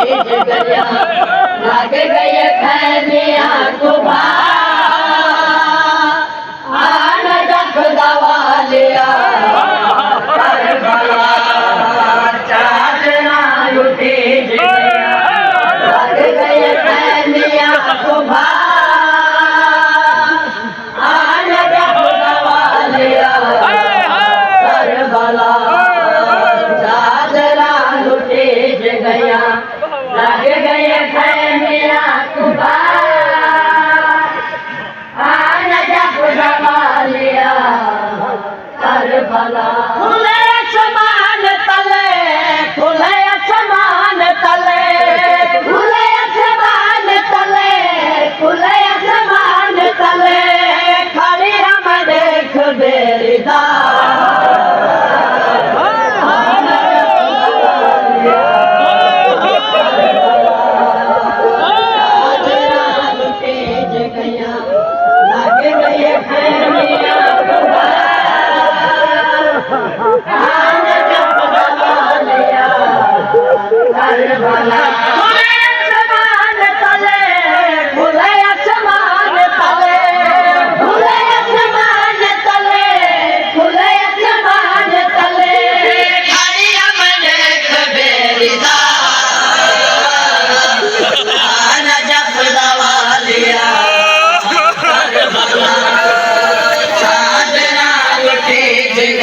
गया लग गए खैमिया कुबा आन जब दवा लिया करबला चादरा उठी गया लग गए खैमिया कुबा आन जब दवा लिया करबला चादरा उठी गया लग गए खैमिया कुबा आन जब दवा लिया करबला खुले आसमान तले खुले आसमान तले खुले आसमान तले खुले आसमान तले खड़ी हम देख बेरिदा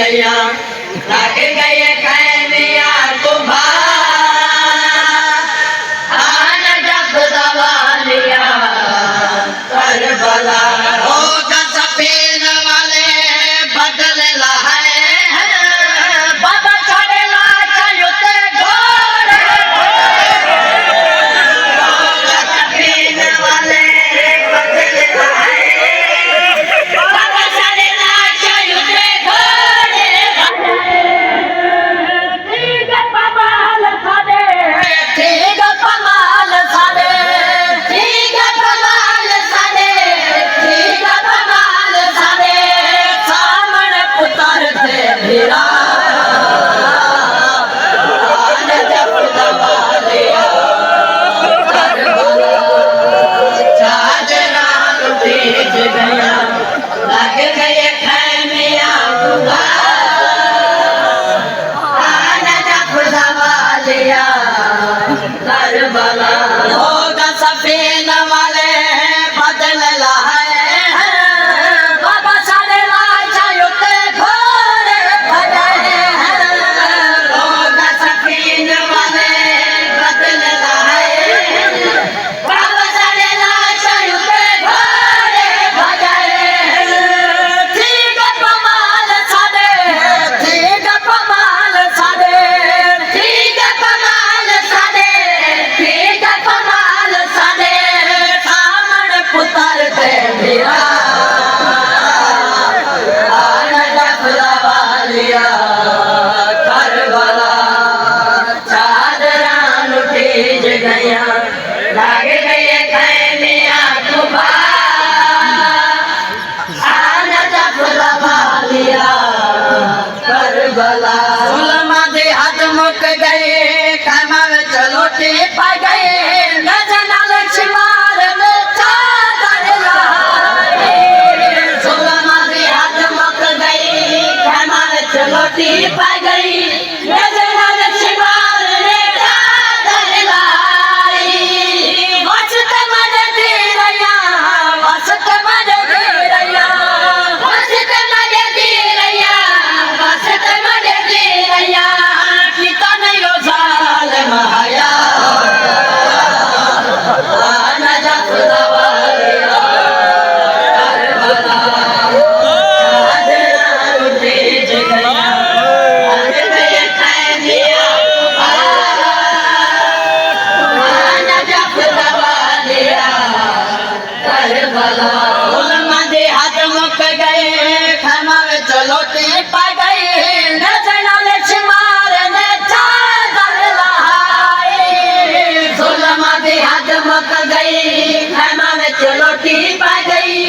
लग गए खैमिया कुबा आन जब दवा लिया करबला होगा सफीन वाले बदल लहाए बाबा चढ़े ला चयुते घोड़े होगा सफीन वाले बदल लहाए बाबा चढ़े ला चयुते घोड़े लग गए खैमिया कुबा आन जब दवा लिया करबला होगा सफीन वाले बदल लहाए बाबा चढ़े ला चयुते घोड़े भजाए होगा सफीन वाले बदल लहाए बाबा चढ़े ला चयुते घोड़े भजाए ठीक कमाल सादे ठीक कमाल सादे ठीक कमाल सादे ठीक कमाल सादे सामण पुतर ते मेरा आन जब दवा लिया करबला चादरा उठी गया लग गए खैमिया कुबा आन जब दवा लिया करबला सुलमा दे हाथ मुक गए खैमा में चलोटी पा गए नजना लक्ष्मार में चादर लहाए सुलमा दे हाथ मुक गई खैमा में चलोटी पा गई नजना लक्ष्मार में चादर लाई वसत मन दे रया वसत मन दे रया वसत मन दे रया वसत मन दे रया पिता नहीं जाल महाया आन जब दवा लिया करबला चादरा उठी गया लग गए खैमिया कुबा आन जब दवा लिया करबला उलमा दे हाथ मुक गए खैमा में चलोटी पा गई नजना लक्ष्मार ने चादर लहाए सुलमा दे हाथ मुक गई खैमा में चलोटी पा गई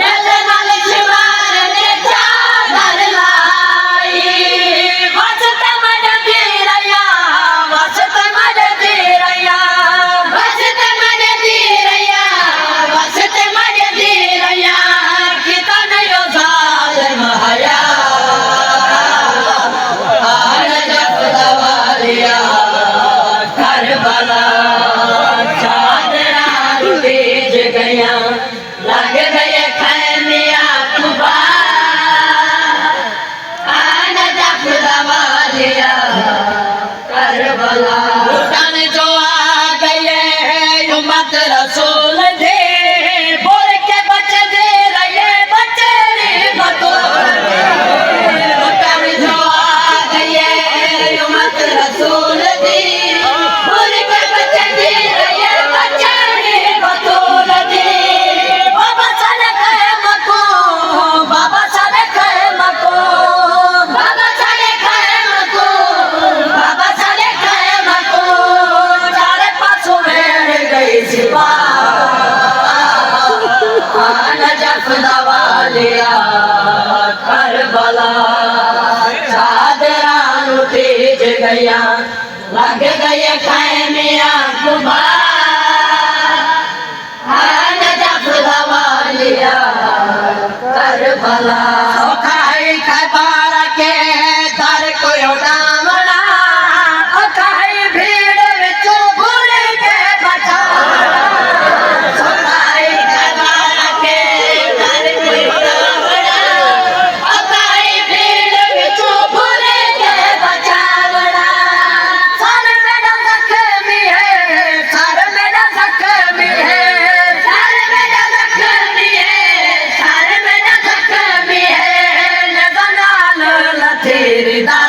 नजना लक्ष्मार ने चादर लाई वसत मन दे रया वसत मन दे रया करबला चादरा तेज गया लग गए खैमिया कुमार जब दवा लिया करबला खाई खैबार के दर को डामना खाई भीड़ विचों भूल के बचा खाई खैबार के दर को डामना खाई भीड़ विचों भूल के बचावना सर मेरा जख्मी है सर मेरा जख्मी है सर मेरा जख्मी है सर मेरा जख्मी है नजनाल लथेरी दा